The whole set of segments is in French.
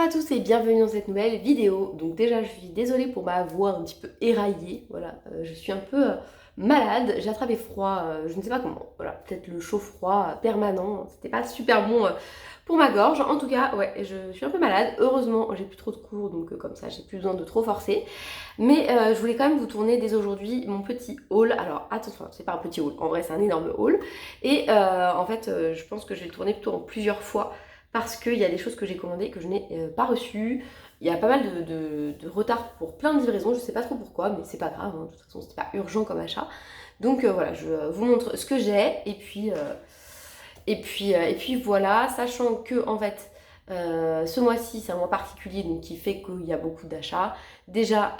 à tous et bienvenue dans cette nouvelle vidéo. Donc déjà je suis désolée pour ma voix un petit peu éraillée, voilà, je suis un peu malade, j'ai attrapé froid, je ne sais pas comment, voilà, peut-être le chaud-froid permanent, c'était pas super bon pour ma gorge. En tout cas, ouais, je suis un peu malade, heureusement j'ai plus trop de cours donc comme ça j'ai plus besoin de trop forcer. Mais je voulais quand même vous tourner dès aujourd'hui mon petit haul. Alors attention, c'est pas un petit haul, en vrai c'est un énorme haul. Et en fait je pense que je vais le tourner plutôt en plusieurs fois parce qu'il y a des choses que j'ai commandées que je n'ai pas reçues. Il y a pas mal de retard pour plein de livraisons, je sais pas trop pourquoi, mais c'est pas grave, hein, de toute façon c'était pas urgent comme achat. Donc voilà, je vous montre ce que j'ai et puis voilà, sachant que en fait ce mois-ci c'est un mois particulier donc qui fait qu'il y a beaucoup d'achats. Déjà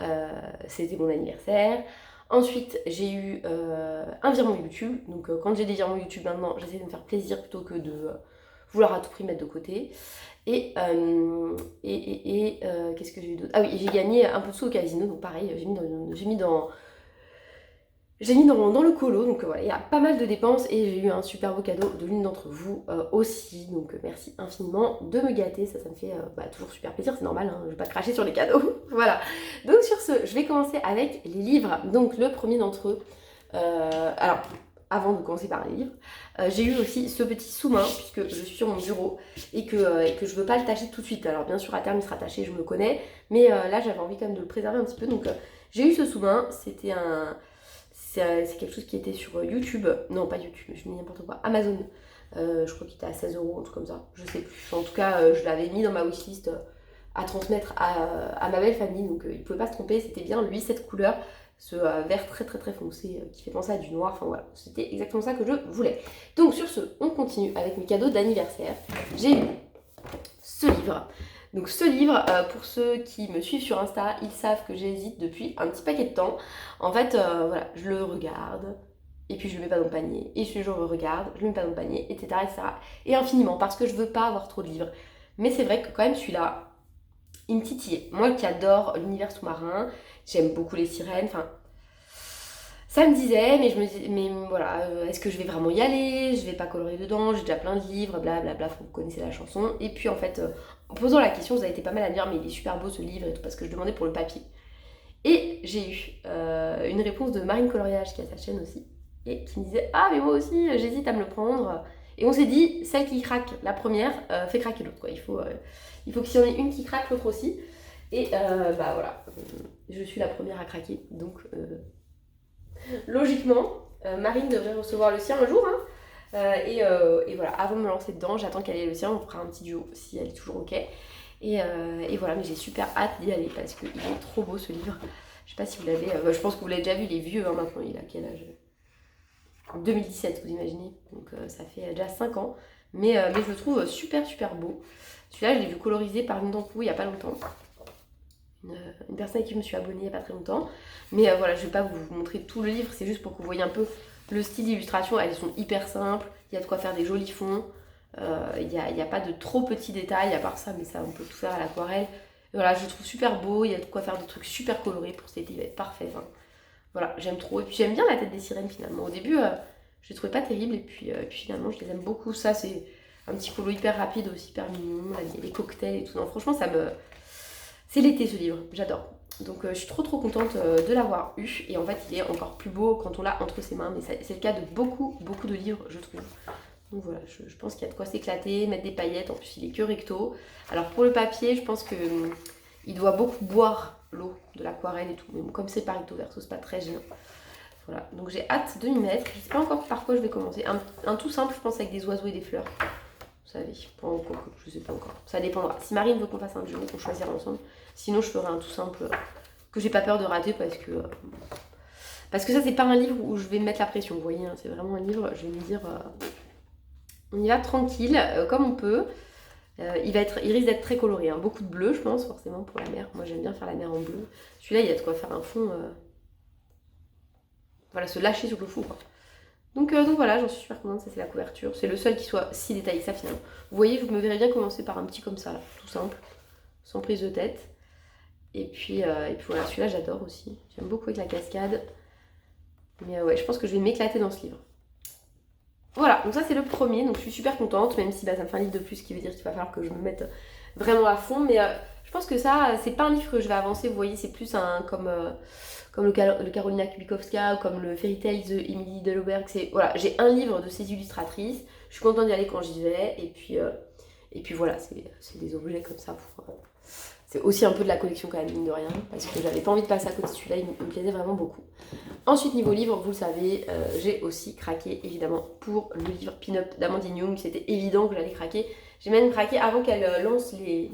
c'était mon anniversaire. Ensuite j'ai eu un virement YouTube, donc quand j'ai des virements YouTube maintenant j'essaie de me faire plaisir plutôt que de vouloir à tout prix mettre de côté. Et qu'est-ce que j'ai eu d'autre? Ah oui, j'ai gagné un peu de sous au casino, donc pareil, j'ai mis dans le colo, donc voilà, il y a pas mal de dépenses et j'ai eu un super beau cadeau de l'une d'entre vous aussi, donc merci infiniment de me gâter, ça me fait toujours super plaisir, c'est normal, hein, je vais pas cracher sur les cadeaux, voilà. Donc sur ce, je vais commencer avec les livres, donc le premier d'entre eux, alors avant de commencer par les livres, j'ai eu aussi ce petit sous-main puisque je suis sur mon bureau et que je veux pas le tâcher tout de suite. Alors bien sûr à terme il sera taché, je me connais, mais là j'avais envie quand même de le préserver un petit peu, donc j'ai eu ce sous-main, c'est quelque chose qui était sur YouTube, non pas YouTube, je dis n'importe quoi, Amazon, je crois qu'il était à 16 €, un truc comme ça, je sais plus. En tout cas, je l'avais mis dans ma wishlist à transmettre à ma belle famille, donc il pouvait pas se tromper, c'était bien lui, cette couleur, ce vert très très très foncé qui fait penser à du noir, enfin voilà, c'était exactement ça que je voulais. Donc sur ce, on continue avec mes cadeaux d'anniversaire. J'ai eu ce livre. Donc ce livre, pour ceux qui me suivent sur Insta, ils savent que j'hésite depuis un petit paquet de temps. En fait, voilà, je le regarde, et puis je le mets pas dans le panier, et je le regarde, je le mets pas dans le panier, etc., etc. Et infiniment, parce que je veux pas avoir trop de livres. Mais c'est vrai que quand même celui-là, il me titillait. Moi qui adore l'univers sous-marin, j'aime beaucoup les sirènes, enfin... Ça me disait, mais je me dis, mais voilà, est-ce que je vais vraiment y aller? Je vais pas colorer dedans, j'ai déjà plein de livres, blablabla, vous connaissez la chanson. Et puis en fait, en posant la question, vous avez été pas mal à me dire, mais il est super beau ce livre et tout, parce que je demandais pour le papier. Et j'ai eu une réponse de Marine Coloriage, qui a sa chaîne aussi, et qui me disait, ah mais moi aussi, j'hésite à me le prendre. Et on s'est dit, celle qui craque la première fait craquer l'autre, quoi. Il faut qu'il y en ait une qui craque, l'autre aussi. Et voilà, je suis la première à craquer, donc... logiquement, Marine devrait recevoir le sien un jour. Hein. Et voilà, avant de me lancer dedans, j'attends qu'elle ait le sien. On fera un petit duo si elle est toujours ok. Et voilà, mais j'ai super hâte d'y aller parce qu'il est trop beau ce livre. Je sais pas si vous l'avez. Je pense que vous l'avez déjà vu, il est vieux hein, maintenant. Il a quel âge? 2017, vous imaginez. Donc ça fait déjà 5 ans. Mais je le trouve super super beau. Celui-là, je l'ai vu colorisé par une d'entre vous il y a pas longtemps. Une personne à qui je me suis abonnée il n'y a pas très longtemps. Mais voilà, je ne vais pas vous montrer tout le livre, c'est juste pour que vous voyez un peu le style d'illustration. Elles sont hyper simples, il y a de quoi faire des jolis fonds. Il n'y a pas de trop petits détails à part ça, mais ça on peut tout faire à l'aquarelle. Voilà, je le trouve super beau, il y a de quoi faire des trucs super colorés pour cet été, il va être parfait. Enfin, voilà, j'aime trop. Et puis j'aime bien la tête des sirènes finalement. Au début, je les trouvais pas terribles et puis finalement je les aime beaucoup. Ça c'est un petit colo hyper rapide aussi, hyper mignon, les cocktails et tout. Non, franchement ça me... C'est l'été ce livre, j'adore. Donc je suis trop trop contente de l'avoir eu. Et en fait il est encore plus beau quand on l'a entre ses mains. Mais c'est le cas de beaucoup beaucoup de livres je trouve. Donc voilà, je pense qu'il y a de quoi s'éclater, mettre des paillettes. En plus il est que recto. Alors pour le papier je pense que il doit beaucoup boire l'eau de l'aquarelle et tout. Mais bon, comme c'est pas recto verso c'est pas très gênant. Voilà, donc j'ai hâte de m'y mettre. Je sais pas encore par quoi je vais commencer. Un tout simple je pense avec des oiseaux et des fleurs. Vous savez, pas encore, je sais pas encore. Ça dépendra. Si Marine veut qu'on fasse un duo, qu'on choisira ensemble. Sinon, je ferai un tout simple que j'ai pas peur de rater parce que ça, c'est pas un livre où je vais me mettre la pression. Vous voyez, hein, c'est vraiment un livre, je vais me dire, on y va tranquille, comme on peut. Il risque d'être très coloré. Hein. Beaucoup de bleu, je pense, forcément, pour la mer. Moi, j'aime bien faire la mer en bleu. Celui-là, il y a de quoi faire un fond. Voilà, se lâcher sur le fond, quoi. Donc voilà, j'en suis super contente, ça c'est la couverture. C'est le seul qui soit si détaillé que ça finalement. Vous voyez, vous me verrez bien commencer par un petit comme ça, là, tout simple, sans prise de tête. Et puis voilà, celui-là j'adore aussi. J'aime beaucoup avec la cascade. Mais ouais, je pense que je vais m'éclater dans ce livre. Voilà, donc ça c'est le premier, donc je suis super contente, même si ça me fait un livre de plus, ce qui veut dire qu'il va falloir que je me mette vraiment à fond, mais je pense que ça, c'est pas un livre que je vais avancer, vous voyez, c'est plus un comme le Karolina Kubikowska ou comme le Fairy Tales de Emily Dellauberg. Voilà, j'ai un livre de ces illustratrices, je suis contente d'y aller quand j'y vais, et puis voilà, c'est des objets comme ça c'est aussi un peu de la collection quand même, mine de rien, parce que j'avais pas envie de passer à côté de celui-là, il me plaisait vraiment beaucoup. Ensuite, niveau livre, vous le savez, j'ai aussi craqué évidemment pour le livre Pin-Up d'Amandine Young, c'était évident que j'allais craquer. J'ai même craqué avant qu'elle lance les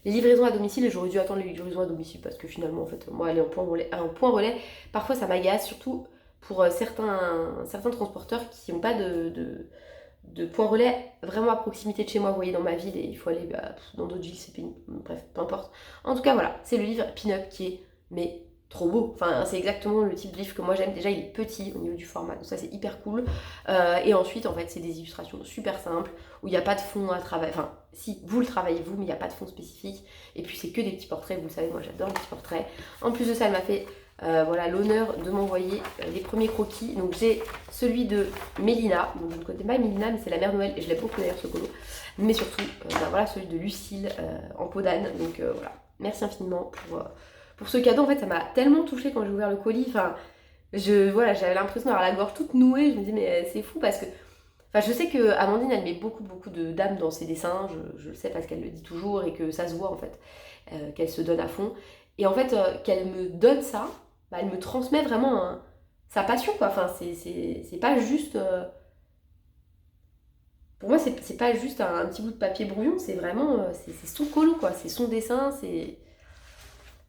livraisons à domicile, et j'aurais dû attendre les livraisons à domicile parce que finalement, en fait, moi, aller en point relais, parfois ça m'agace, surtout pour certains transporteurs qui n'ont pas de point relais vraiment à proximité de chez moi. Vous voyez, dans ma ville, et il faut aller dans d'autres villes, c'est pénible. Bref, peu importe. En tout cas, voilà, c'est le livre Pin-Up qui est, mais trop beau. Enfin, c'est exactement le type de livre que moi j'aime. Déjà, il est petit au niveau du format, donc ça c'est hyper cool. Et ensuite, en fait, c'est des illustrations super simples où il n'y a pas de fond à travailler. Enfin, si vous le travaillez vous, mais il n'y a pas de fond spécifique. Et puis, c'est que des petits portraits. Vous le savez, moi j'adore les petits portraits. En plus de ça, elle m'a fait voilà, l'honneur de m'envoyer les premiers croquis. Donc j'ai celui de Mélina, donc je ne connais pas Mélina, mais c'est la mère Noël et je l'aime beaucoup d'ailleurs ce colo. Mais surtout, voilà, celui de Lucille en peau d'âne. Donc voilà, merci infiniment pour ce cadeau. En fait, ça m'a tellement touchée quand j'ai ouvert le colis. Enfin, voilà, j'avais l'impression d'avoir la gorge toute nouée. Je me dis mais c'est fou parce que, enfin, je sais que Amandine, elle met beaucoup d'âme dans ses dessins. Je le sais parce qu'elle le dit toujours et que ça se voit en fait, qu'elle se donne à fond. Et en fait, qu'elle me donne ça, bah, elle me transmet vraiment sa passion, quoi. Enfin, c'est pas juste. Pour moi, c'est pas juste un petit bout de papier brouillon, c'est vraiment. C'est son colo, quoi. C'est son dessin, c'est.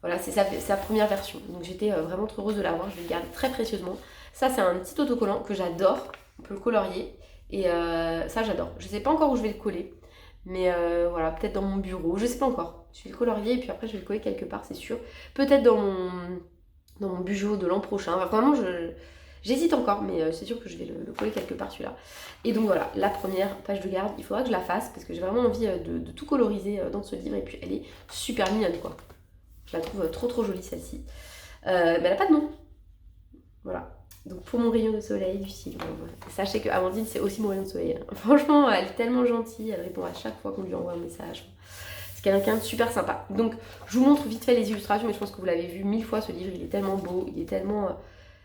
Voilà, c'est sa première version. Donc j'étais vraiment trop heureuse de l'avoir, je vais le garder très précieusement. Ça, c'est un petit autocollant que j'adore. On peut le colorier. Et ça, j'adore. Je sais pas encore où je vais le coller. Mais voilà, peut-être dans mon bureau, je sais pas encore. Je vais le colorier et puis après je vais le coller quelque part, c'est sûr. Peut-être dans mon bureau de l'an prochain. Enfin, vraiment, j'hésite encore, mais c'est sûr que je vais le coller quelque part celui-là. Et donc voilà, la première page de garde, il faudra que je la fasse parce que j'ai vraiment envie de tout coloriser dans ce livre. Et puis elle est super mignonne, quoi. Je la trouve trop jolie celle-ci. Mais elle n'a pas de nom. Voilà. Donc pour mon rayon de soleil, Lucille. Voilà. Sachez que Amandine, c'est aussi mon rayon de soleil. Franchement, elle est tellement gentille, elle répond à chaque fois qu'on lui envoie un message. C'est quelqu'un de super sympa. Donc je vous montre vite fait les illustrations, mais je pense que vous l'avez vu 1000 fois ce livre. Il est tellement beau, il est tellement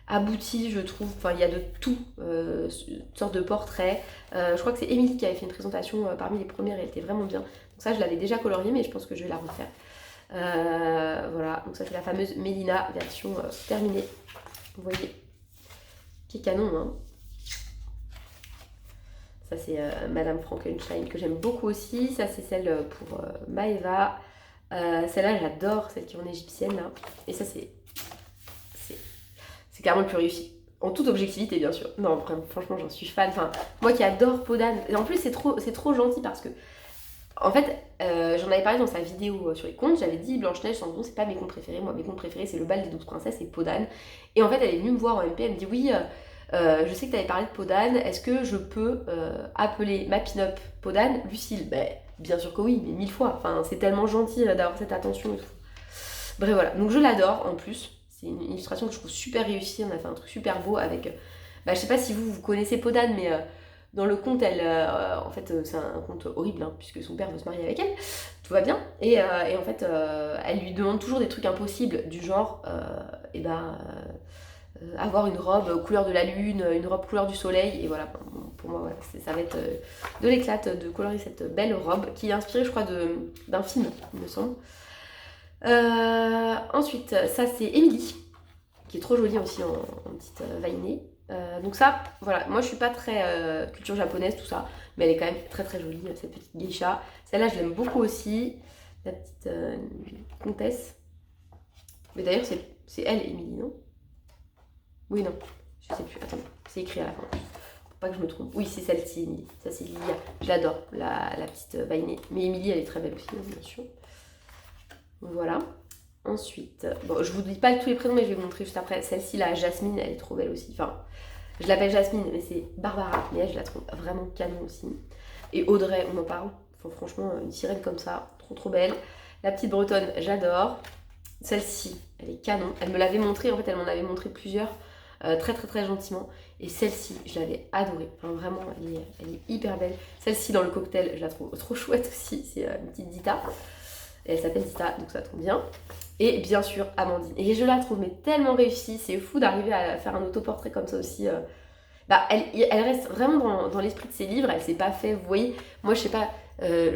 abouti, je trouve. Enfin, il y a de tout, une sorte de portrait. Je crois que c'est Émilie qui avait fait une présentation parmi les premières, elle était vraiment bien. Donc ça, je l'avais déjà coloriée, mais je pense que je vais la refaire. Voilà, donc ça c'est la fameuse Mélina version terminée. Vous voyez, qui est canon, hein. Ça c'est Madame Frankenstein que j'aime beaucoup aussi. Ça c'est celle pour Maeva. Celle-là j'adore, celle qui est en égyptienne là. Et ça c'est clairement le plus réussi. En toute objectivité bien sûr. Non, franchement j'en suis fan. Enfin, moi qui adore Peau d'âne. Et en plus c'est trop gentil parce que en fait, j'en avais parlé dans sa vidéo sur les contes, j'avais dit Blanche-Neige, sans doute, c'est pas mes contes préférés. Moi, mes contes préférés, c'est Le Bal des 12 princesses et Peau d'âne. Et en fait, elle est venue me voir en MP, elle me dit oui, je sais que tu avais parlé de Peau d'âne, est-ce que je peux appeler ma pin-up Peau d'âne Lucille? Ben, bien sûr que oui, mais 1000 fois. Enfin, c'est tellement gentil d'avoir cette attention et tout. Bref, voilà. Donc, je l'adore en plus. C'est une illustration que je trouve super réussie. On a fait un truc super beau avec. Je sais pas si vous connaissez Peau d'âne, mais. Dans le conte, en fait, c'est un conte horrible, hein, puisque son père veut se marier avec elle, tout va bien, et en fait, elle lui demande toujours des trucs impossibles, du genre, avoir une robe couleur de la lune, une robe couleur du soleil, et voilà, pour moi, voilà, ça va être de l'éclate de colorier cette belle robe, qui est inspirée, je crois, d'un film, il me semble. Ensuite, ça c'est Émilie, qui est trop jolie aussi en petite vainée. Donc ça, voilà, moi je suis pas très culture japonaise, tout ça, mais elle est quand même très jolie, cette petite geisha. Celle-là, je l'aime beaucoup aussi, la petite comtesse. Mais d'ailleurs, c'est elle, Émilie, non? Oui, non, je sais plus, attends, c'est écrit à la fin. Faut pas que je me trompe. Oui, c'est celle-ci, Émilie. Ça, c'est Lilia. Je l'adore, la petite vainée. Mais Émilie, elle est très belle aussi, bien sûr. Voilà. Ensuite, bon, je vous dis pas tous les prénoms, mais je vais vous montrer juste après. Celle-ci, là, Jasmine, elle est trop belle aussi. Enfin, je l'appelle Jasmine, mais c'est Barbara. Mais elle, je la trouve vraiment canon aussi. Et Audrey, on en parle. Enfin, franchement, une sirène comme ça, trop belle. La petite bretonne, j'adore. Celle-ci, elle est canon. Elle me l'avait montré, en fait, elle m'en avait montré plusieurs très très très gentiment. Et celle-ci, je l'avais adorée. Enfin, vraiment, elle est hyper belle. Celle-ci dans le cocktail, je la trouve trop chouette aussi. C'est une petite Dita. Et elle s'appelle Dita, donc ça tombe bien. Et bien sûr, Amandine. Et je la trouve mais tellement réussie. C'est fou d'arriver à faire un autoportrait comme ça aussi. Elle reste vraiment dans l'esprit de ses livres. Elle s'est pas fait, vous voyez, moi je sais pas,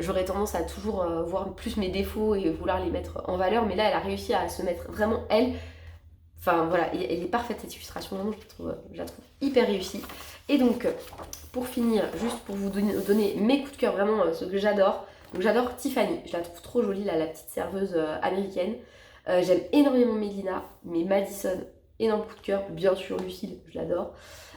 j'aurais tendance à toujours voir plus mes défauts et vouloir les mettre en valeur. Mais là, elle a réussi à se mettre vraiment elle. Enfin voilà, elle est parfaite cette illustration, vraiment je la trouve hyper réussie. Et donc, pour finir, juste pour vous donner mes coups de cœur, vraiment ce que j'adore. Donc j'adore Tiffany, je la trouve trop jolie, là, la petite serveuse américaine. J'aime énormément Mélina, mais Madison, énorme coup de cœur. Bien sûr Lucille, je l'adore.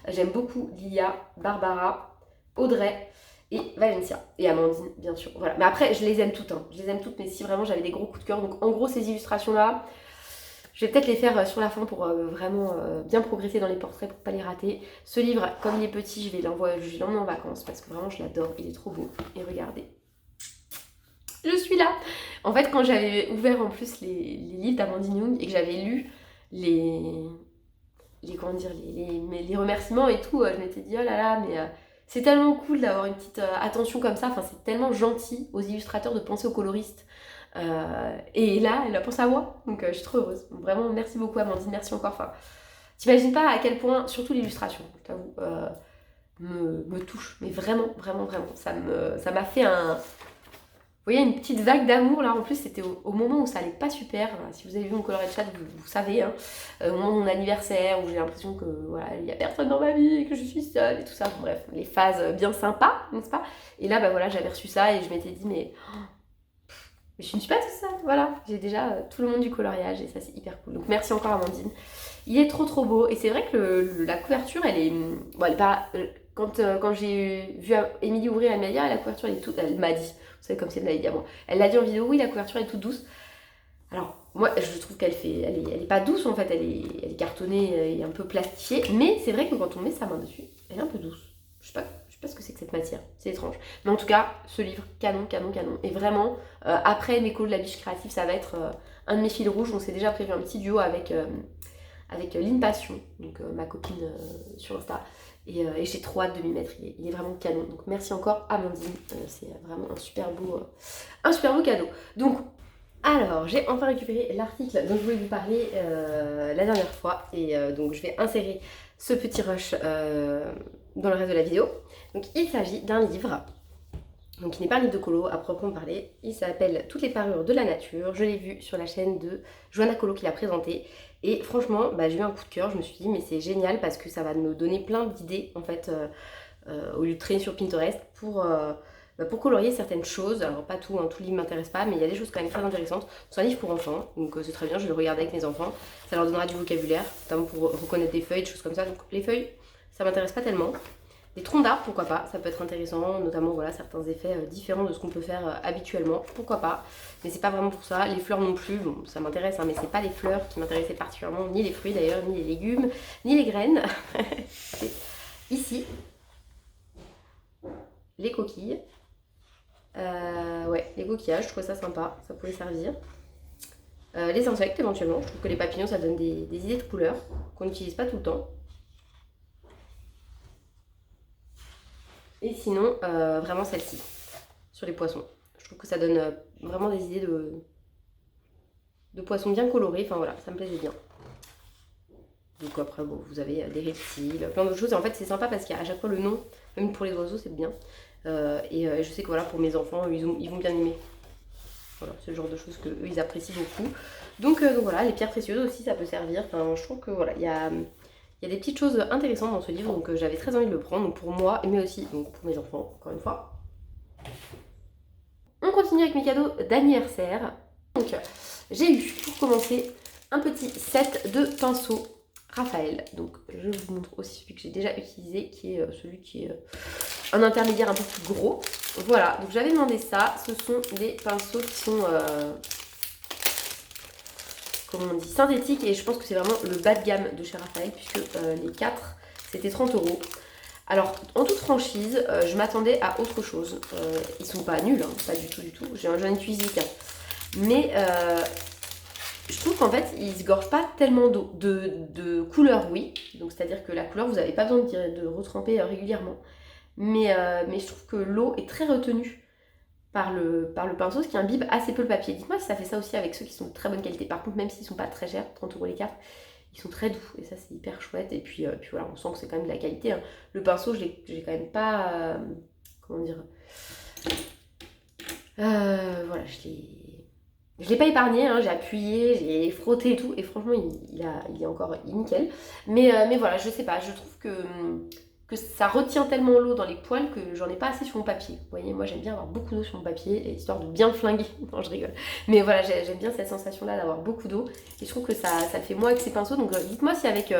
J'aime beaucoup Lilia, Barbara, Audrey et Valencia. Et Amandine, bien sûr. Voilà. Mais après, je les aime toutes, hein. Je les aime toutes, mais si vraiment j'avais des gros coups de cœur. Donc en gros, ces illustrations-là, je vais peut-être les faire sur la fin pour vraiment bien progresser dans les portraits pour pas les rater. Ce livre, comme il est petit, je vais l'emmener en vacances parce que vraiment je l'adore, il est trop beau. Et regardez, je suis là. En fait, quand j'avais ouvert en plus les livres d'Amandine Young et que j'avais lu les remerciements et tout, je m'étais dit oh là là, mais c'est tellement cool d'avoir une petite attention comme ça. Enfin, c'est tellement gentil aux illustrateurs de penser aux coloristes. Et là, elle a pensé à moi, donc je suis trop heureuse. Donc, vraiment, merci beaucoup Amandine, merci encore. Enfin, t'imagines pas à quel point, surtout l'illustration, je t'avoue, me touche, mais vraiment, vraiment, vraiment. Ça m'a fait vous voyez, une petite vague d'amour là. En plus, c'était au moment où ça allait pas super. Si vous avez vu mon coloré de chat, vous savez, hein, au moment de mon anniversaire, où j'ai l'impression que voilà, il y a personne dans ma vie et que je suis seule et tout ça. Bon, bref, les phases bien sympas, n'est-ce pas? Et là, bah voilà, j'avais reçu ça et je m'étais dit, mais je ne suis pas toute seule, voilà. J'ai déjà tout le monde du coloriage et ça, c'est hyper cool. Donc, merci encore Amandine. Il est trop trop beau et c'est vrai que la couverture, elle est... Bon, elle est pas... Quand j'ai vu Émilie ouvrir, elle m'a dit, ah, la couverture, elle est toute... Elle m'a dit, vous savez, comme si elle m'avait dit à moi. Elle l'a dit en vidéo, oui, la couverture est toute douce. Alors, moi, je trouve elle est pas douce en fait, elle est cartonnée et un peu plastifiée. Mais c'est vrai que quand on met sa main dessus, elle est un peu douce. Je sais pas ce que c'est que cette matière, c'est étrange. Mais en tout cas, ce livre, canon, canon, canon. Et vraiment, après l'école de la biche créative, ça va être un de mes fils rouges. On s'est déjà prévu un petit duo avec Lynn Passion, donc ma copine sur Insta. Et j'ai trop hâte de m'y mettre, il est vraiment canon. Donc merci encore Amandine, c'est vraiment un super beau cadeau. Donc, alors, j'ai enfin récupéré l'article dont je voulais vous parler la dernière fois. Et donc je vais insérer ce petit rush dans le reste de la vidéo. Donc il s'agit d'un livre, donc qui n'est pas un livre de colo à proprement parler. Il s'appelle Toutes les parures de la nature. Je l'ai vu sur la chaîne de Johanna Colo qui l'a présenté. Et franchement, j'ai eu un coup de cœur. Je me suis dit, mais c'est génial parce que ça va me donner plein d'idées en fait, au lieu de traîner sur Pinterest pour colorier certaines choses. Alors pas tout, hein, tout livre ne m'intéresse pas, mais il y a des choses quand même très intéressantes. C'est un livre pour enfants, donc c'est très bien, je vais le regarder avec mes enfants. Ça leur donnera du vocabulaire, notamment pour reconnaître des feuilles, des choses comme ça. Donc les feuilles, ça m'intéresse pas tellement. Des troncs d'arbres, pourquoi pas, ça peut être intéressant, notamment voilà, certains effets différents de ce qu'on peut faire habituellement, pourquoi pas. Mais c'est pas vraiment pour ça. Les fleurs non plus, bon, ça m'intéresse, hein, mais c'est pas les fleurs qui m'intéressaient particulièrement, ni les fruits d'ailleurs, ni les légumes, ni les graines. Ici, les coquilles. Ouais, les coquillages, je trouvais ça sympa, ça pouvait servir. Les insectes éventuellement, je trouve que les papillons ça donne des idées de couleurs qu'on n'utilise pas tout le temps. Et sinon, vraiment celle-ci, sur les poissons. Je trouve que ça donne vraiment des idées de poissons bien colorés, enfin voilà, ça me plaisait bien. Donc après, bon, vous avez des reptiles, plein d'autres choses. Et en fait, c'est sympa parce qu'à chaque fois, le nom, même pour les oiseaux, c'est bien. Et je sais que voilà, pour mes enfants, ils vont bien aimer. Voilà, c'est le genre de choses qu'eux, ils apprécient beaucoup. Donc voilà, les pierres précieuses aussi, ça peut servir. Enfin, je trouve que voilà, il y a des petites choses intéressantes dans ce livre, donc j'avais très envie de le prendre, donc pour moi, mais aussi donc pour mes enfants, encore une fois. On continue avec mes cadeaux d'anniversaire. Donc j'ai eu, pour commencer, un petit set de pinceaux Raphaël. Donc je vous montre aussi celui que j'ai déjà utilisé, qui est celui qui est un intermédiaire un peu plus gros. Voilà, donc j'avais demandé ça. Ce sont des pinceaux qui sont... comment on dit, synthétique, et je pense que c'est vraiment le bas de gamme de chez Raphaël puisque les 4 c'était 30 €. Alors en toute franchise, je m'attendais à autre chose. Ils sont pas nuls, hein, pas du tout, j'en ai utilisé qu'un. Mais je trouve qu'en fait, il se gorge pas tellement d'eau. De couleur, oui. Donc, c'est-à-dire que la couleur, vous n'avez pas besoin de retremper régulièrement. Mais je trouve que l'eau est très retenue par le pinceau, ce qui imbibe assez peu le papier. Dites-moi si ça fait ça aussi avec ceux qui sont de très bonne qualité. Par contre, même s'ils sont pas très chers, 30 € les 4, ils sont très doux. Et ça, c'est hyper chouette. Et puis voilà, on sent que c'est quand même de la qualité. Hein. Le pinceau, j'ai quand même pas... comment dire voilà, je l'ai pas épargné, hein, j'ai appuyé, j'ai frotté et tout, et franchement, il est encore nickel. Mais voilà, je sais pas, je trouve que ça retient tellement l'eau dans les poils que j'en ai pas assez sur mon papier. Vous voyez, moi j'aime bien avoir beaucoup d'eau sur mon papier, histoire de bien flinguer. Non, je rigole. Mais voilà, j'aime bien cette sensation-là d'avoir beaucoup d'eau, et je trouve que ça le fait moins avec ces pinceaux. Donc dites-moi si avec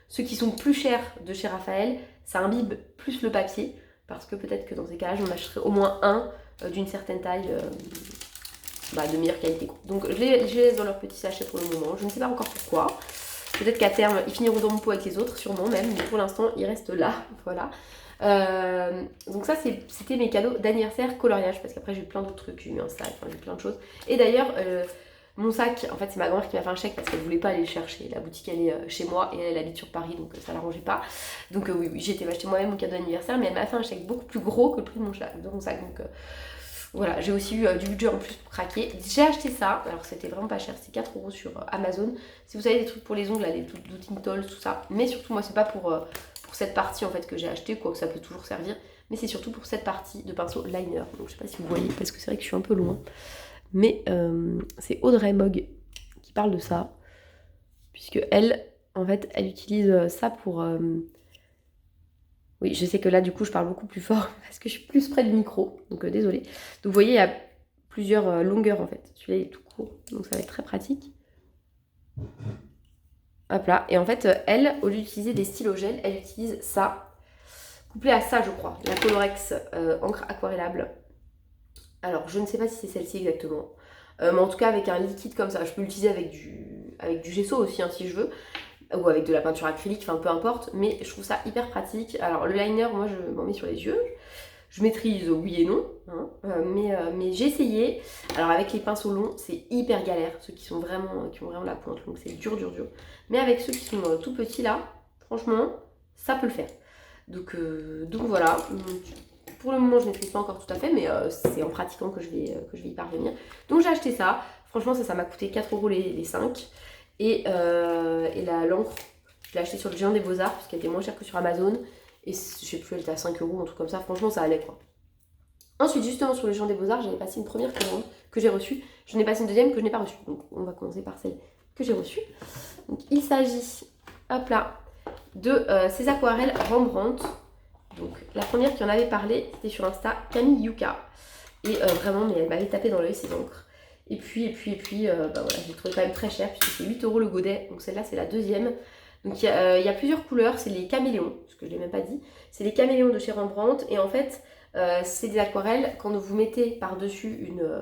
ceux qui sont plus chers de chez Raphaël, ça imbibe plus le papier, parce que peut-être que dans ces cas-là, j'en achèterai au moins un d'une certaine taille. De meilleure qualité. Donc je les laisse dans leur petit sachet pour le moment. Je ne sais pas encore pourquoi. Peut-être qu'à terme, ils finiront dans mon pot avec les autres, sûrement même. Mais pour l'instant, ils restent là. Voilà. Donc ça, c'était mes cadeaux d'anniversaire coloriage. Parce qu'après, j'ai eu plein d'autres trucs. J'ai eu un sac, enfin, j'ai eu plein de choses. Et d'ailleurs, mon sac, en fait, c'est ma grand-mère qui m'a fait un chèque parce qu'elle ne voulait pas aller le chercher. La boutique, elle est chez moi et elle habite sur Paris, donc ça ne l'arrangeait pas. Donc oui, j'ai été m'acheter moi-même mon cadeau d'anniversaire. Mais elle m'a fait un chèque beaucoup plus gros que le prix de mon sac. Donc... voilà, j'ai aussi eu du budget en plus pour craquer. J'ai acheté ça, alors c'était vraiment pas cher, c'était 4 € sur Amazon. Si vous avez des trucs pour les ongles, là, des Doutintol, tout ça. Mais surtout, moi, c'est pas pour cette partie en fait que j'ai acheté, quoique ça peut toujours servir. Mais c'est surtout pour cette partie de pinceau liner. Donc je sais pas si vous voyez, parce que c'est vrai que je suis un peu loin. Mais c'est Audrey Mogg qui parle de ça. Puisque elle, en fait, elle utilise ça pour... Oui, je sais que là, du coup, je parle beaucoup plus fort parce que je suis plus près du micro. Donc, désolée. Donc, vous voyez, il y a plusieurs longueurs, en fait. Celui-là, il est tout court. Donc, ça va être très pratique. Hop là. Et en fait, elle, au lieu d'utiliser des stylos gel, elle utilise ça. Couplé à ça, je crois. La Colorex encre aquarellable. Alors, je ne sais pas si c'est celle-ci exactement. Mais en tout cas, avec un liquide comme ça. Je peux l'utiliser avec du gesso aussi, hein, si je veux. Ou avec de la peinture acrylique, enfin peu importe, mais je trouve ça hyper pratique. Alors le liner, moi je m'en mets sur les yeux, je maîtrise oui et non, hein, mais j'ai essayé. Alors avec les pinceaux longs, c'est hyper galère, ceux qui ont vraiment la pointe longue, c'est dur. Mais avec ceux qui sont tout petits là, franchement, ça peut le faire. Donc voilà, pour le moment je ne maîtrise pas encore tout à fait, mais c'est en pratiquant que je vais y parvenir. Donc j'ai acheté ça, franchement ça m'a coûté 4 € les 5. Et l'encre, je l'ai acheté sur le Géant des Beaux-Arts parce qu'elle était moins chère que sur Amazon. Et je sais plus, elle était à 5 €, un truc comme ça. Franchement, ça allait quoi. Ensuite, justement, sur le Géant des Beaux-Arts, j'avais passé une première commande que j'ai reçue. J'en ai passé une deuxième que je n'ai pas reçue. Donc, on va commencer par celle que j'ai reçue. Donc, il s'agit, hop là, de ces aquarelles Rembrandt. Donc, la première qui en avait parlé, c'était sur Insta, Camille Yuka. Et vraiment, mais elle m'avait tapé dans l'œil ces encres. Et puis, voilà, j'ai trouvé quand même très cher puisque c'est 8 € le godet. Donc celle-là, c'est la deuxième. Donc il y a plusieurs couleurs. C'est les caméléons, ce que je ne l'ai même pas dit. C'est les caméléons de chez Rembrandt. Et en fait, c'est des aquarelles. Quand vous mettez par-dessus une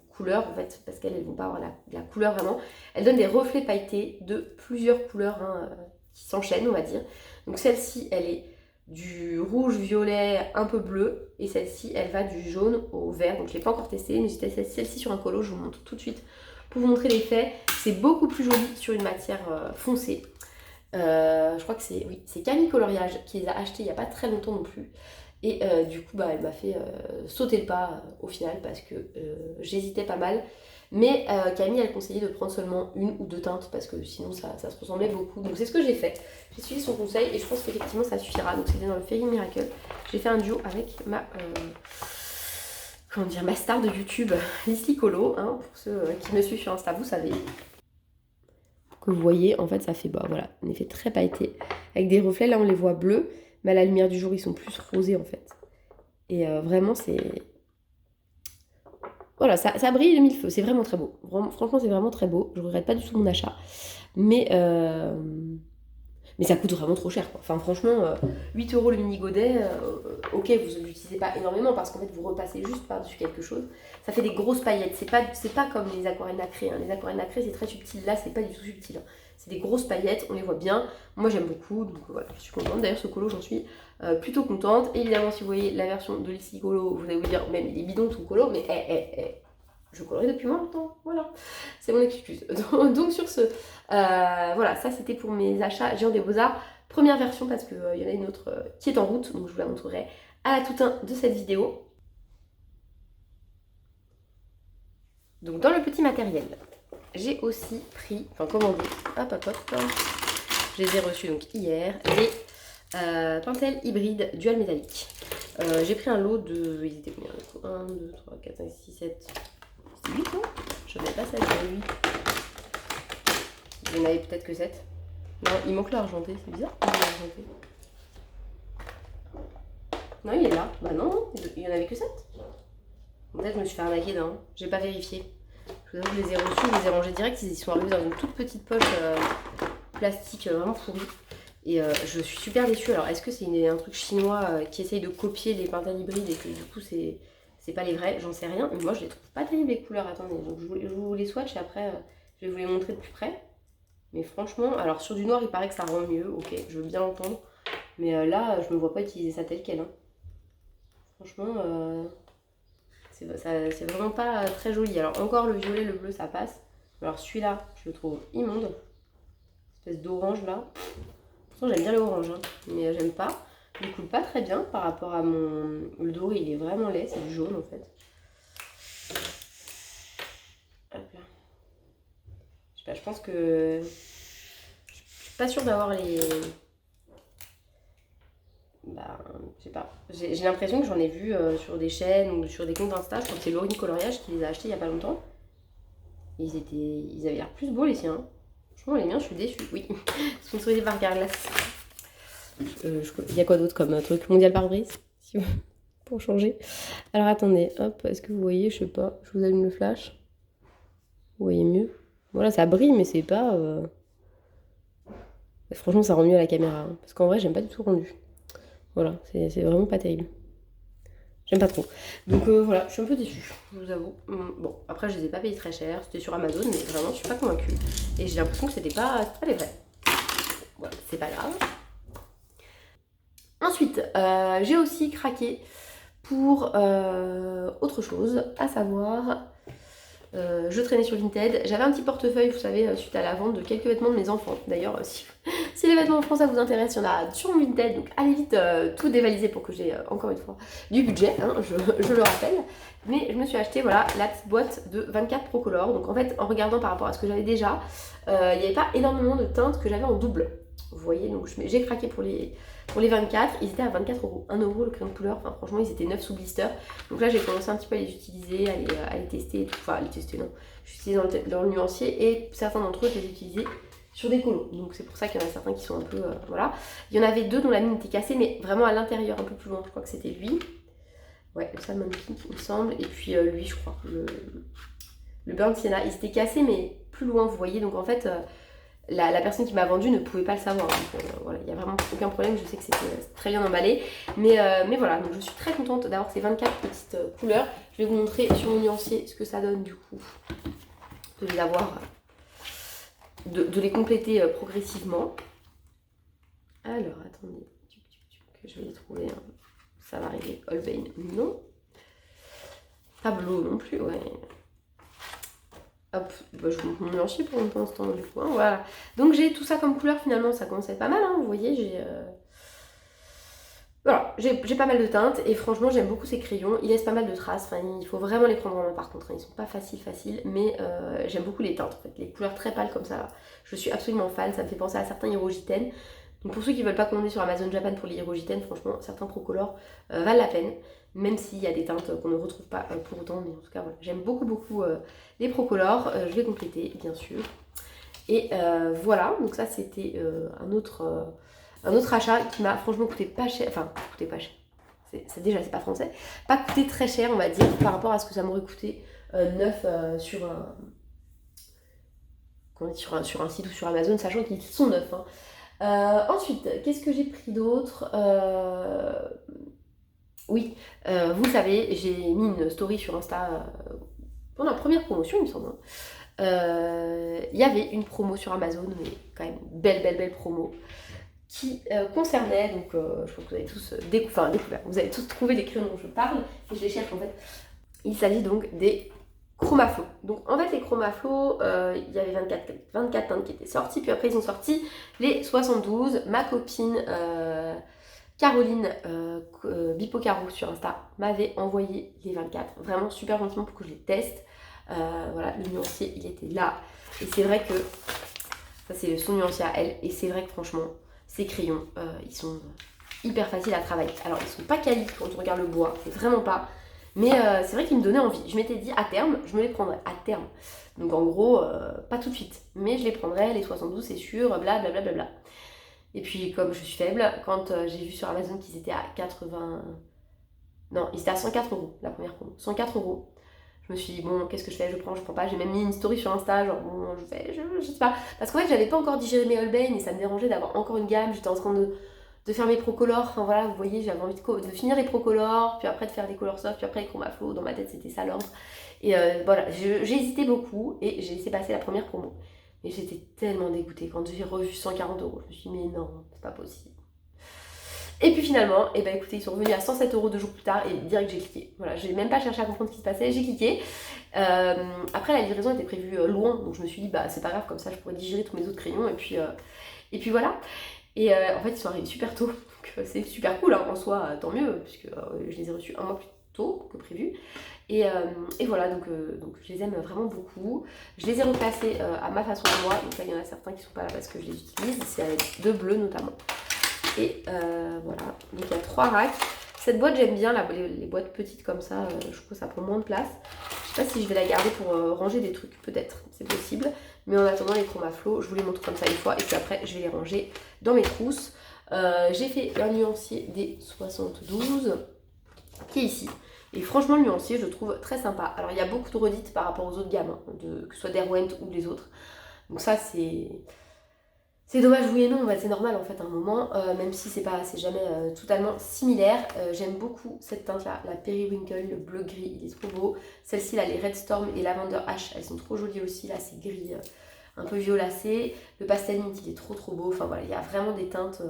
couleur, en fait, parce qu'elles ne vont pas avoir la couleur vraiment, elles donnent des reflets pailletés de plusieurs couleurs hein, qui s'enchaînent, on va dire. Donc celle-ci, elle est du rouge, violet, un peu bleu. Et celle-ci, elle va du jaune au vert. Donc je ne l'ai pas encore testée, mais j'ai testé celle-ci sur un colo. Je vous montre tout de suite pour vous montrer l'effet. C'est beaucoup plus joli sur une matière foncée. Je crois que c'est Camille Coloriage qui les a achetés il n'y a pas très longtemps non plus. Et du coup, elle m'a fait sauter le pas au final parce que j'hésitais pas mal. Mais Camille, elle conseillait de prendre seulement une ou deux teintes parce que sinon ça se ressemblait beaucoup. Donc c'est ce que j'ai fait. J'ai suivi son conseil et je pense qu'effectivement ça suffira. Donc c'était dans le Fairy Miracle. J'ai fait un duo avec ma star de YouTube, Lisly Colo. Hein, pour ceux qui me suivent sur Insta, vous savez. Que vous voyez, en fait ça fait voilà, un effet très pailleté. Avec des reflets, là on les voit bleus. Mais à la lumière du jour, ils sont plus rosés en fait. Et vraiment, c'est... Voilà, ça brille de mille feux. C'est vraiment très beau. Franchement, c'est vraiment très beau. Je regrette pas du tout mon achat. Mais ça coûte vraiment trop cher, quoi. Enfin, franchement, 8 € le mini godet, ok, vous ne l'utilisez pas énormément parce qu'en fait, vous repassez juste par-dessus quelque chose. Ça fait des grosses paillettes. C'est pas comme les aquarelles nacrées. Hein. Les aquarelles nacrées, c'est très subtil. Là, c'est pas du tout subtil. Hein. C'est des grosses paillettes, on les voit bien. Moi, j'aime beaucoup, donc voilà, je suis contente. D'ailleurs, ce colo, j'en suis plutôt contente. Évidemment, si vous voyez la version de Lisly Colo, vous allez vous dire, même il est bidon ton colo, mais je colorie depuis moins longtemps, voilà, c'est mon excuse. Donc sur ce, voilà, ça c'était pour mes achats Géant des Beaux-Arts, première version parce qu'il y en a une autre qui est en route, donc je vous la montrerai à la toute fin de cette vidéo. Donc dans le petit matériel, j'ai aussi pris, enfin commandé, hop, je les ai reçus donc hier, les Pentel hybride dual métallique. J'ai pris un lot de, ils étaient combien? 1, 2, 3, 4, 5, 6, 7, c'est 8 non? Je n'avais pas ça, j'en ai 8. Il y en avait peut-être que 7. Non, il manque l'argenté, c'est bizarre. Non, il est là. Bah non, il y en avait que 7. Peut-être que je me suis fait arnaquer d'un. J'ai pas vérifié. Je vous avoue, je les ai reçus, je les ai rangés direct. Ils sont arrivés dans une toute petite poche plastique vraiment pourrie. Et je suis super déçue. Alors, est-ce que c'est un truc chinois qui essaye de copier les Pentel hybrides et que du coup, c'est pas les vrais? J'en sais rien. Mais moi, je les trouve pas terribles les couleurs. Attendez, donc je vous les swatch et après, je vais vous les montrer de plus près. Mais franchement, alors sur du noir, il paraît que ça rend mieux. Ok, je veux bien l'entendre. Mais là, je me vois pas utiliser ça tel quel. Hein. Franchement, c'est vraiment pas très joli. Alors encore le violet, le bleu, ça passe. Alors celui-là, je le trouve immonde. Espèce d'orange là. Pourtant j'aime bien l'orange, hein, mais j'aime pas. Il coule pas très bien par rapport à mon... Le doré, il est vraiment laid, c'est du jaune en fait. Hop là. Je sais pas, je pense que... Je suis pas sûre d'avoir les... Bah, je sais pas. J'ai l'impression que j'en ai vu sur des chaînes ou sur des comptes Insta. Je crois que c'est Laurine Coloriage qui les a achetés il y a pas longtemps. Ils avaient l'air plus beaux les siens. Franchement, les miens, je suis déçue. Oui, sponsorisé par Carglass. Il y a quoi d'autre comme truc? Mondial pare-brise, si vous... pour changer. Alors attendez, hop, est-ce que vous voyez? Je sais pas, je vous allume le flash. Vous voyez mieux? Voilà, ça brille, mais c'est pas... Franchement, ça rend mieux à la caméra. Hein, parce qu'en vrai, j'aime pas du tout le rendu. Voilà, c'est vraiment pas terrible. J'aime pas trop. Donc voilà, je suis un peu déçue, je vous avoue. Bon, après je les ai pas payés très cher, c'était sur Amazon, mais vraiment je suis pas convaincue. Et j'ai l'impression que c'était pas les vrais. Voilà, c'est pas grave. Ensuite, j'ai aussi craqué pour autre chose, à savoir... je traînais sur Vinted, j'avais un petit portefeuille, vous savez, suite à la vente de quelques vêtements de mes enfants. D'ailleurs, si les vêtements en France ça vous intéresse, il y en a sur Vinted, donc allez vite tout dévaliser pour que j'ai encore une fois du budget, hein, je le rappelle. Mais je me suis acheté voilà, la petite boîte de 24 Procolor. Donc en fait, en regardant par rapport à ce que j'avais déjà, il n'y avait pas énormément de teintes que j'avais en double. Vous voyez, donc j'ai craqué pour les 24, ils étaient à 24 €. 1 € le crayon de couleur, enfin franchement ils étaient neufs sous blister. Donc là j'ai commencé un petit peu à les utiliser, à les tester et tout. Enfin à les tester non, je suis utilisée dans le nuancier et certains d'entre eux je les ai utilisés sur des colos. Donc c'est pour ça qu'il y en a certains qui sont un peu, voilà. Il y en avait deux dont la mine était cassée mais vraiment à l'intérieur un peu plus loin, je crois que c'était lui. Ouais, le Salmon Pink il me semble, et puis lui je crois, le Burnt Sienna, il s'était cassé mais plus loin vous voyez. Donc en fait... La personne qui m'a vendu ne pouvait pas le savoir. Donc, voilà, il n'y a vraiment aucun problème. Je sais que c'était très bien emballé. Mais voilà, donc je suis très contente d'avoir ces 24 petites couleurs. Je vais vous montrer sur mon nuancier ce que ça donne du coup. De les avoir, de les compléter progressivement. Alors, attendez. Je vais les trouver. Hein. Ça va arriver. Holbein, non. Pablo non plus, ouais. Hop, bah, je vous montre mon nuancier pour l'instant du coup, hein, voilà. Donc j'ai tout ça comme couleur finalement, ça commence à être pas mal, hein, vous voyez, voilà, j'ai pas mal de teintes et franchement j'aime beaucoup ces crayons, ils laissent pas mal de traces, enfin il faut vraiment les prendre en main par contre, hein. Ils sont pas faciles, mais j'aime beaucoup les teintes en fait, les couleurs très pâles comme ça, je suis absolument fan, ça me fait penser à certains Hirogiten. Donc pour ceux qui veulent pas commander sur Amazon Japan pour les Hirogiten, franchement certains Procolor valent la peine. Même s'il y a des teintes qu'on ne retrouve pas pour autant, mais en tout cas voilà, j'aime beaucoup les Procolor, je vais compléter bien sûr. Et voilà, donc ça c'était un autre achat qui m'a franchement coûté pas cher, enfin coûté pas cher, déjà c'est pas français, pas coûté très cher on va dire par rapport à ce que ça m'aurait coûté neuf sur un site ou sur Amazon, sachant qu'ils sont neufs. Hein. Ensuite, qu'est-ce que j'ai pris d'autre Oui, vous le savez, j'ai mis une story sur Insta pendant la première promotion, il me semble. Il y avait une promo sur Amazon, mais quand même belle promo, qui concernait, donc je pense que vous avez tous découvert, vous avez tous trouvé les crayons dont je parle, et je les cherche en fait. Il s'agit donc des Chromaflo. Donc en fait les Chromaflo, il y avait 24 teintes qui étaient sorties, puis après ils ont sorti les 72. Ma copine Caroline Bipocaro sur Insta m'avait envoyé les 24, vraiment super gentiment pour que je les teste. Voilà, le nuancier il était là, et c'est vrai que ça c'est son nuancier à elle, et c'est vrai que franchement ces crayons ils sont hyper faciles à travailler. Alors ils sont pas quali quand on regarde le bois, c'est vraiment pas, mais c'est vrai qu'ils me donnaient envie. Je m'étais dit à terme je me les prendrais, à terme, donc en gros pas tout de suite, mais je les prendrais les 72 c'est sûr, blablabla. Bla bla. Et puis comme je suis faible, quand j'ai vu sur Amazon qu'ils étaient à 80... Non, ils étaient à 104 euros la première promo. 104 euros. Je me suis dit, bon, qu'est-ce que je fais? Je prends pas. J'ai même mis une story sur Insta, genre, bon, je sais pas. Parce qu'en fait, j'avais pas encore digéré mes Holbein et ça me dérangeait d'avoir encore une gamme. J'étais en train de faire mes Procolor. Enfin voilà, vous voyez, j'avais envie de finir les Procolor, puis après de faire les Color Soft, puis après les Chromaflo. Dans ma tête, c'était ça l'ordre. Et voilà, j'ai hésité beaucoup et j'ai laissé passer la première promo. Mais j'étais tellement dégoûtée quand j'ai revu 140 euros. Je me suis dit, mais non, c'est pas possible. Et puis finalement, eh ben écoutez, ils sont revenus à 107 euros 2 jours plus tard et direct j'ai cliqué. Voilà, j'ai même pas cherché à comprendre ce qui se passait, j'ai cliqué. Après la livraison était prévue loin, donc je me suis dit bah c'est pas grave, comme ça je pourrais digérer tous mes autres crayons et puis voilà. Et en fait ils sont arrivés super tôt, donc c'est super cool hein, en soi, tant mieux, puisque je les ai reçus un mois plus tôt que prévu. Et voilà, donc je les aime vraiment beaucoup. Je les ai replacés à ma façon à moi, donc là il y en a certains qui sont pas là parce que je les utilise, c'est avec deux bleus notamment. Et voilà, donc il y a 3 racks. Cette boîte j'aime bien, les boîtes petites comme ça, je trouve que ça prend moins de place. Je sais pas si je vais la garder pour ranger des trucs, peut-être, c'est possible. Mais en attendant les Chromaflo, je vous les montre comme ça une fois et puis après je vais les ranger dans mes trousses. J'ai fait un nuancier des 72 qui est ici. Et franchement le nuancier je le trouve très sympa. Alors il y a beaucoup de redites par rapport aux autres gammes, hein, que ce soit Derwent ou les autres. Donc ça c'est dommage, oui et non, c'est normal en fait à un moment, même si c'est jamais totalement similaire. J'aime beaucoup cette teinte là, la Periwinkle, le bleu gris, il est trop beau. Celle-ci là, les Red Storm et Lavender Ash, elles sont trop jolies aussi, là c'est gris un peu violacé. Le Pastel Mint il est trop beau, enfin voilà, il y a vraiment des teintes,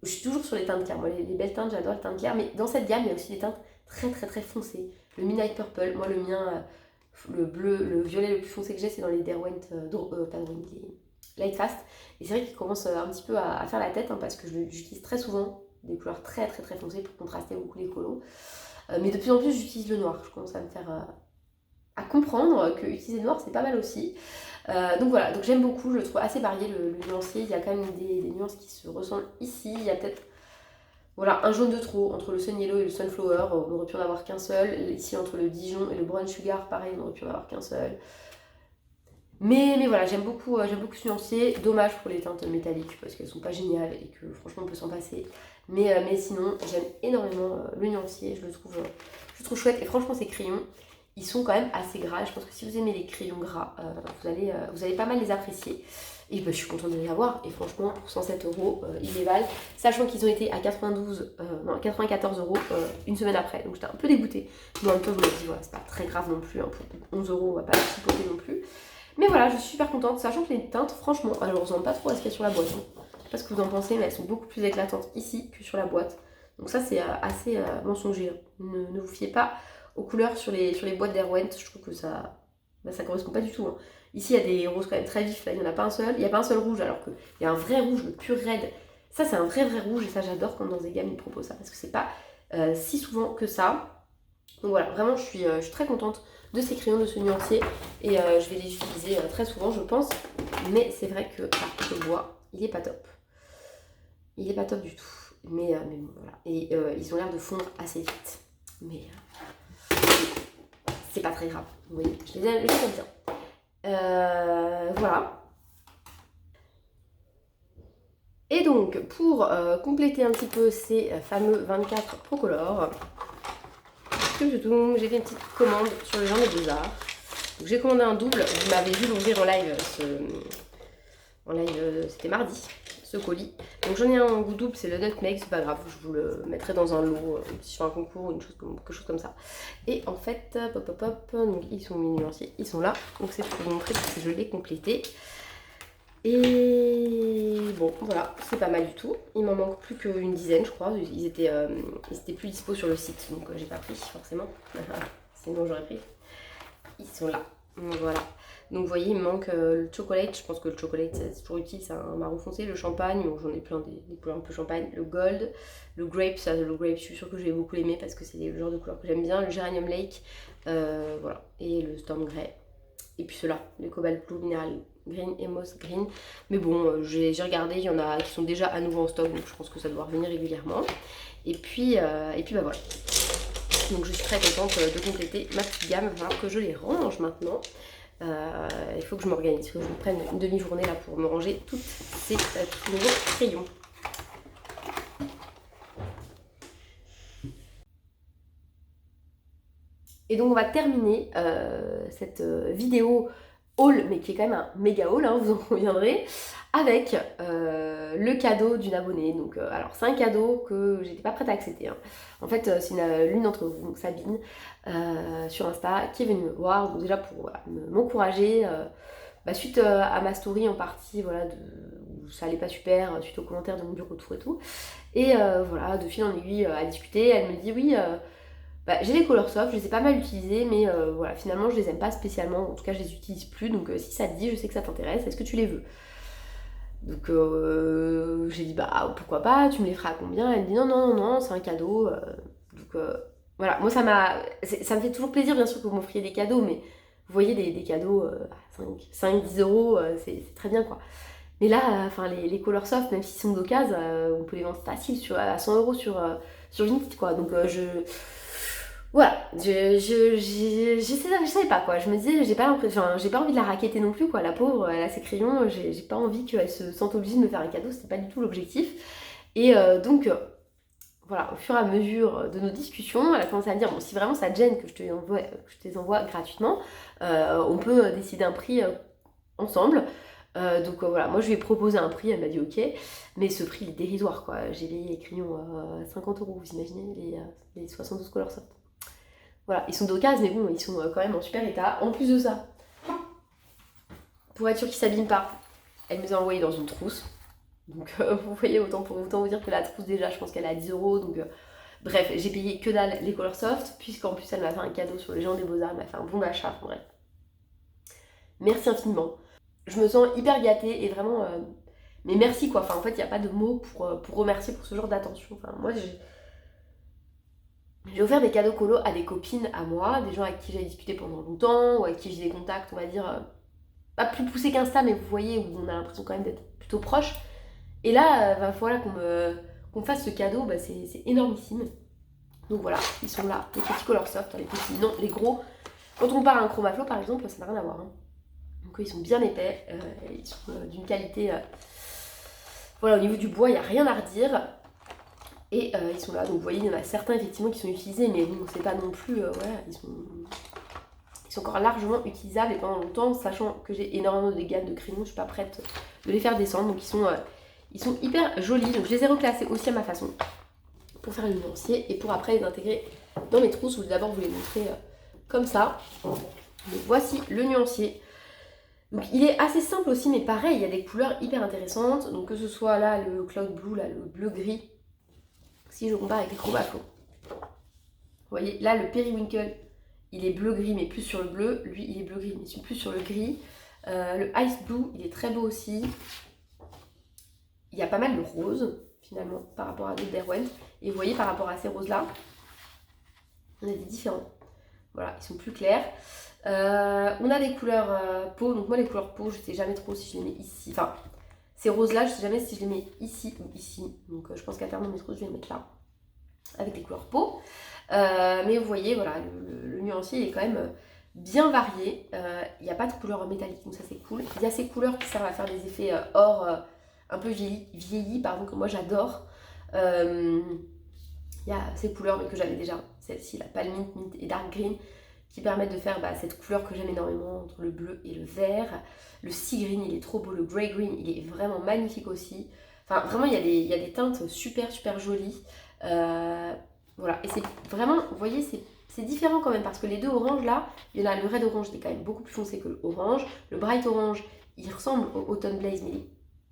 je suis toujours sur les teintes claires, moi les belles teintes, j'adore les teintes claires, mais dans cette gamme il y a aussi des teintes très foncées. Le Midnight Purple, moi le mien, le bleu, le violet le plus foncé que j'ai c'est dans les Derwent, pas Derwent, les Light Fast. Et c'est vrai qu'il commence un petit peu à faire la tête, hein, parce que j'utilise très souvent des couleurs très foncées pour contraster beaucoup les colos. Mais de plus en plus j'utilise le noir, je commence à me faire à comprendre que utiliser le noir c'est pas mal aussi. Donc voilà, donc j'aime beaucoup, je le trouve assez varié le nuancier, il y a quand même des nuances qui se ressemblent ici, il y a peut-être voilà, un jaune de trop entre le Sun Yellow et le Sunflower, on aurait pu en avoir qu'un seul. Ici entre le Dijon et le Brown Sugar, pareil, on aurait pu en avoir qu'un seul. Mais voilà, j'aime beaucoup ce nuancier. Dommage pour les teintes métalliques parce qu'elles sont pas géniales et que franchement on peut s'en passer. Mais sinon, j'aime énormément le nuancier, je le trouve chouette. Et franchement, ces crayons, ils sont quand même assez gras. Je pense que si vous aimez les crayons gras, vous allez pas mal les apprécier. Et je suis contente de les avoir. Et franchement, pour 107 euros, ils les valent. Sachant qu'ils ont été à 94 euros une semaine après. Donc j'étais un peu dégoûtée. Mais en même temps, je me dis, voilà, c'est pas très grave non plus. Hein, pour 11 euros, on va pas la chipoter non plus. Mais voilà, je suis super contente, sachant que les teintes, franchement, elles ne ressemblent pas trop à ce qu'il y a sur la boîte. Hein. Je sais pas ce que vous en pensez, mais elles sont beaucoup plus éclatantes ici que sur la boîte. Donc ça, c'est assez mensonger. Hein. Ne vous fiez pas aux couleurs sur les boîtes d'Erwent. Je trouve que ça correspond pas du tout. Hein. Ici, il y a des roses quand même très vifs. Là, il n'y en a pas un seul. Il n'y a pas un seul rouge, alors qu'il y a un vrai rouge, le pur red. Ça, c'est un vrai rouge. Et ça, j'adore quand dans des gammes, ils proposent ça. Parce que c'est pas si souvent que ça. Donc voilà, vraiment, je suis très contente de ces crayons, de ce nuancier, et je vais les utiliser très souvent je pense, mais c'est vrai que par contre le bois il est pas top, du tout, mais bon voilà, et ils ont l'air de fondre assez vite, mais c'est pas très grave, vous voyez, je les aime bien. Voilà. Et donc pour compléter un petit peu ces fameux 24 Procolor, j'ai fait une petite commande sur le genre des Beaux-Arts. Donc j'ai commandé un double, vous m'avez vu l'ouvrir en live, c'était mardi, ce colis. Donc j'en ai un goût double, c'est le Nutmeg, c'est pas grave, je vous le mettrai dans un lot si je fais un concours ou quelque chose comme ça. Et en fait, donc ils sont nuanciers, ils sont là, donc c'est pour vous montrer que je l'ai complété. Et bon, voilà, c'est pas mal du tout. Il m'en manque plus qu'une dizaine, je crois. Ils étaient plus dispo sur le site, donc j'ai pas pris forcément. Sinon j'aurais pris. ils sont là. Donc voilà. Donc vous voyez, il me manque le chocolate. Je pense que le chocolate c'est toujours utile, c'est un marron foncé. Le champagne, bon, j'en ai plein des couleurs un peu champagne. Le gold, le grape, ça, le grape, je suis sûre que je vais beaucoup l'aimer parce que c'est le genre de couleur que j'aime bien. Le geranium lake, voilà. Et le storm grey. Et puis ceux-là, le cobalt blue, mineral green et moss green. Mais bon, j'ai regardé, il y en a qui sont déjà à nouveau en stock, donc je pense que ça doit revenir régulièrement. Et puis bah voilà. Donc je suis très contente de compléter ma petite gamme. Il va falloir que je les range maintenant. Il faut que je m'organise, il faut que je me prenne une demi-journée là pour me ranger tous ces nouveaux crayons. Et donc on va terminer cette vidéo haul, mais qui est quand même un méga haul, hein, vous en conviendrez, avec le cadeau d'une abonnée. Donc alors c'est un cadeau que j'étais pas prête à accepter, hein. En fait c'est l'une d'entre vous, donc Sabine, sur Insta, qui est venue me voir, donc déjà pour voilà, m'encourager, suite à ma story en partie, voilà, où ça allait pas super, suite aux commentaires de mon bureau tour et tout. Et voilà, de fil en aiguille à discuter, elle me dit oui, j'ai les Coloursoft, je les ai pas mal utilisés, mais voilà, finalement je les aime pas spécialement, en tout cas je les utilise plus, donc si ça te dit, je sais que ça t'intéresse, est-ce que tu les veux? Donc j'ai dit pourquoi pas, tu me les feras à combien? Elle me dit non, c'est un cadeau. Donc voilà, moi ça me fait toujours plaisir bien sûr que vous m'offriez des cadeaux, mais vous voyez des cadeaux à 5-10 euros, c'est très bien quoi. Mais là, les Coloursoft, même s'ils sont d'occasion, on peut les vendre facile à 100 euros sur Vinted quoi. Donc voilà, je savais pas quoi, je me disais, j'ai pas envie de la racketter non plus quoi, la pauvre, elle a ses crayons, j'ai pas envie qu'elle se sente obligée de me faire un cadeau, c'était pas du tout l'objectif. Et donc, voilà, au fur et à mesure de nos discussions, elle a commencé à me dire, bon, si vraiment ça te gêne que je te les envoie gratuitement, on peut décider un prix ensemble. Donc voilà, moi je lui ai proposé un prix, elle m'a dit ok, mais ce prix il est dérisoire quoi, j'ai payé les crayons à 50 euros, vous imaginez, les 72 Coloursoft. Voilà, ils sont d'occasion, mais bon, ils sont quand même en super état. En plus de ça, pour être sûr qu'ils s'abîment pas, elle me les a envoyés dans une trousse. Donc vous voyez, autant vous dire que la trousse déjà, je pense qu'elle est à 10 euros. Donc bref, j'ai payé que dalle les Coloursoft, puisqu'en plus elle m'a fait un cadeau sur les gens des Beaux-Arts, elle m'a fait un bon d'achat, bref. Merci infiniment. Je me sens hyper gâtée et vraiment... mais merci quoi, enfin en fait il n'y a pas de mots pour remercier pour ce genre d'attention. Enfin moi j'ai offert des cadeaux colo à des copines à moi, des gens avec qui j'ai discuté pendant longtemps, ou avec qui j'ai des contacts, on va dire, pas plus poussés qu'Insta, mais vous voyez, où on a l'impression quand même d'être plutôt proche. Et là, voilà, qu'on me fasse ce cadeau, c'est énormissime. Donc voilà, ils sont là, les petits Coloursoft, les petits, non, les gros. Quand on parle à un Chromaflo par exemple, ça n'a rien à voir, hein. Donc ils sont bien épais, ils sont d'une qualité... voilà, au niveau du bois, il n'y a rien à redire. Et ils sont là, donc vous voyez, il y en a certains effectivement qui sont utilisés, mais bon, c'est pas non plus, voilà, ils sont encore largement utilisables et pendant longtemps, sachant que j'ai énormément de gammes de crayons, je suis pas prête de les faire descendre, donc ils sont hyper jolis, donc je les ai reclassés aussi à ma façon, pour faire le nuancier et pour après les intégrer dans mes trousses. Je voulais d'abord vous les montrer comme ça. Donc voici le nuancier. Donc il est assez simple aussi, mais pareil, il y a des couleurs hyper intéressantes, donc que ce soit là le cloud blue, là le bleu gris, si je compare avec les Chromaflo. Vous voyez, là le periwinkle, il est bleu-gris, mais plus sur le bleu. Lui, il est bleu-gris, mais plus sur le gris. Le ice blue, il est très beau aussi. Il y a pas mal de roses, finalement, par rapport à d'autres Derwent. Et vous voyez, par rapport à ces roses-là, on a des différents. Voilà, ils sont plus clairs. On a des couleurs peau. Donc moi, les couleurs peau, je ne sais jamais trop si je les mets ici. Enfin, ces roses-là, je ne sais jamais si je les mets ici ou ici. Donc je pense qu'à terme, mes roses, je vais les mettre là, avec les couleurs peau. Mais vous voyez, voilà, le nuancier il est quand même bien varié. Il n'y a pas de couleur métallique, donc ça c'est cool. Il y a ces couleurs qui servent à faire des effets or un peu vieillis, pardon, que moi j'adore. Il y a ces couleurs mais que j'avais déjà, celle-ci, la palmite, mint et dark green, qui permettent de faire cette couleur que j'aime énormément entre le bleu et le vert. Le sea green, il est trop beau. Le grey green, il est vraiment magnifique aussi. Enfin, vraiment, il y a des teintes super, super jolies. Voilà, et c'est vraiment, vous voyez, c'est différent quand même, parce que les deux oranges là, il y en a le red orange, il est quand même beaucoup plus foncé que l'orange. Le bright orange, il ressemble au autumn blaze, mais il n'est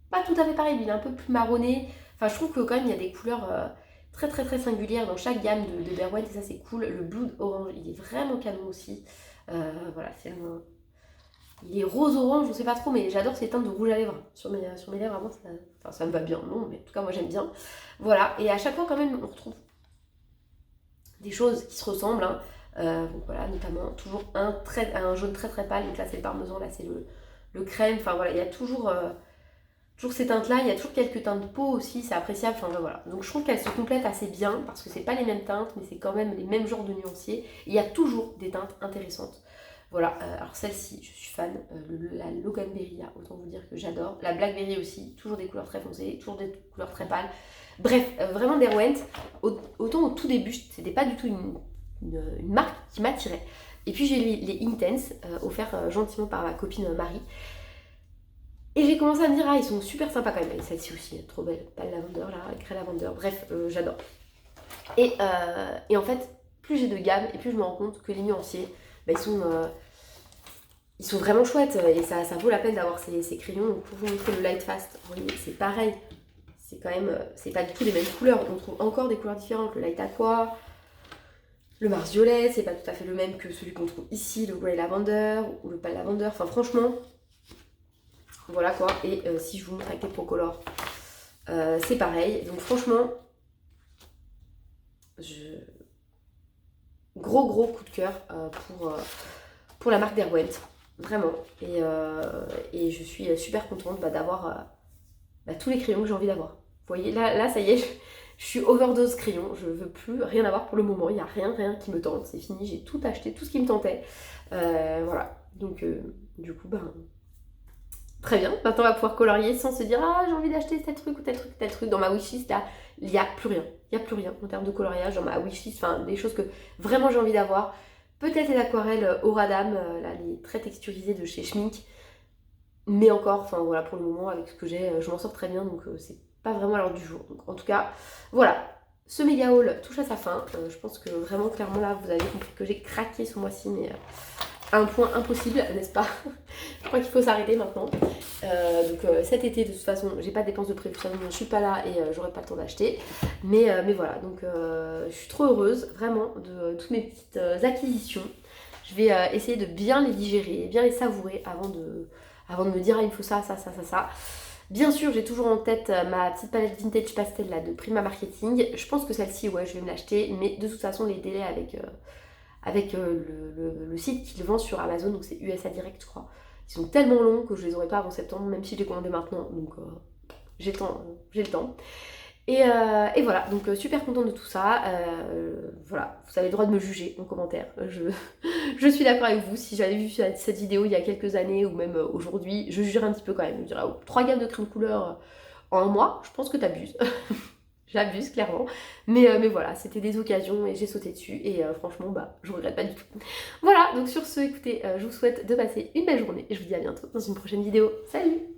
pas tout à fait pareil, il est un peu plus marronné. Enfin, je trouve que quand même, il y a des couleurs très très très singulières dans chaque gamme de Derwent, et ça c'est cool. Le blood orange, il est vraiment canon aussi. Voilà, c'est il est rose-orange, je sais pas trop, mais j'adore ces teintes de rouge à lèvres sur mes lèvres. Vraiment, ça me va bien, non, mais en tout cas, moi j'aime bien. Voilà, et à chaque fois, quand même, on retrouve des choses qui se ressemblent. Hein. Donc voilà, notamment toujours un jaune très très pâle. Donc là, c'est le parmesan, là, c'est le crème. Enfin voilà, il y a toujours ces teintes-là. Il y a toujours quelques teintes de peau aussi, c'est appréciable. Enfin voilà. Donc je trouve qu'elles se complètent assez bien parce que c'est pas les mêmes teintes, mais c'est quand même les mêmes genres de nuanciers. Et il y a toujours des teintes intéressantes. Voilà, alors celle-ci, je suis fan. La Loganberry, autant vous dire que j'adore. La Blackberry aussi, toujours des couleurs très foncées, toujours des couleurs très pâles. Bref, vraiment Derwent, autant au tout début, c'était pas du tout une marque qui m'attirait. Et puis j'ai eu les Intense, offerts gentiment par ma copine Marie. Et j'ai commencé à me dire, ah, ils sont super sympas quand même. Et celle-ci aussi, trop belle, pas le lavender là, écrit lavender. Bref, j'adore. Et en fait, plus j'ai de gamme, et plus je me rends compte que les nuanciers, bah, ils sont vraiment chouettes. Et ça vaut la peine d'avoir ces crayons. Donc pour vous montrer le Light Fast, vous voyez, c'est pareil. C'est quand même, c'est pas du tout les mêmes couleurs. On trouve encore des couleurs différentes. Le Light Aqua, le Mars Violet, c'est pas tout à fait le même que celui qu'on trouve ici, le Grey Lavender ou le Pale Lavender. Enfin, franchement, voilà quoi. Et si je vous montre avec les Procolor, c'est pareil. Donc, franchement, gros coup de cœur pour la marque Derwent. Vraiment. Et je suis super contente d'avoir tous les crayons que j'ai envie d'avoir. Vous voyez, là ça y est, je suis overdose crayon, je veux plus rien avoir pour le moment, il n'y a rien qui me tente, c'est fini, j'ai tout acheté, tout ce qui me tentait. Voilà, donc du coup, très bien, maintenant on va pouvoir colorier sans se dire ah j'ai envie d'acheter tel truc ou tel truc. Dans ma wishlist là, il n'y a plus rien en termes de coloriage dans ma wishlist, enfin des choses que vraiment j'ai envie d'avoir. Peut-être les aquarelles Auradam, là, les traits texturisés de chez Schmink. Mais encore, enfin voilà, pour le moment, avec ce que j'ai, je m'en sors très bien, donc c'est pas vraiment à l'heure du jour. Donc, en tout cas, voilà, ce méga haul touche à sa fin. Je pense que vraiment, clairement, là, vous avez compris que j'ai craqué ce mois-ci, mais à un point impossible, n'est-ce pas? Je crois qu'il faut s'arrêter maintenant. Donc cet été, de toute façon, j'ai pas de dépenses de prévu, je suis pas là et j'aurai pas le temps d'acheter. Mais voilà, donc je suis trop heureuse, vraiment, de toutes mes petites acquisitions. Je vais essayer de bien les digérer, bien les savourer avant de me dire ah, il me faut ça. Bien sûr, j'ai toujours en tête ma petite palette vintage pastel là de Prima Marketing. Je pense que celle-ci, ouais, je vais me l'acheter, mais de toute façon, les délais avec le site qui le vend sur Amazon, donc c'est USA Direct, je crois. Ils sont tellement longs que je les aurai pas avant septembre, même si je les commandais maintenant, donc j'ai le temps. Et voilà, donc super contente de tout ça. Voilà, vous avez le droit de me juger en commentaire. Je suis d'accord avec vous. Si j'avais vu cette vidéo il y a quelques années ou même aujourd'hui, je jugerais un petit peu quand même. Je dirais, oh, 3 gammes de crème couleur en un mois, je pense que t'abuses. J'abuse clairement. Mais voilà, c'était des occasions et j'ai sauté dessus. Et franchement, je regrette pas du tout. Voilà, donc sur ce, écoutez, je vous souhaite de passer une belle journée. Et je vous dis à bientôt dans une prochaine vidéo. Salut!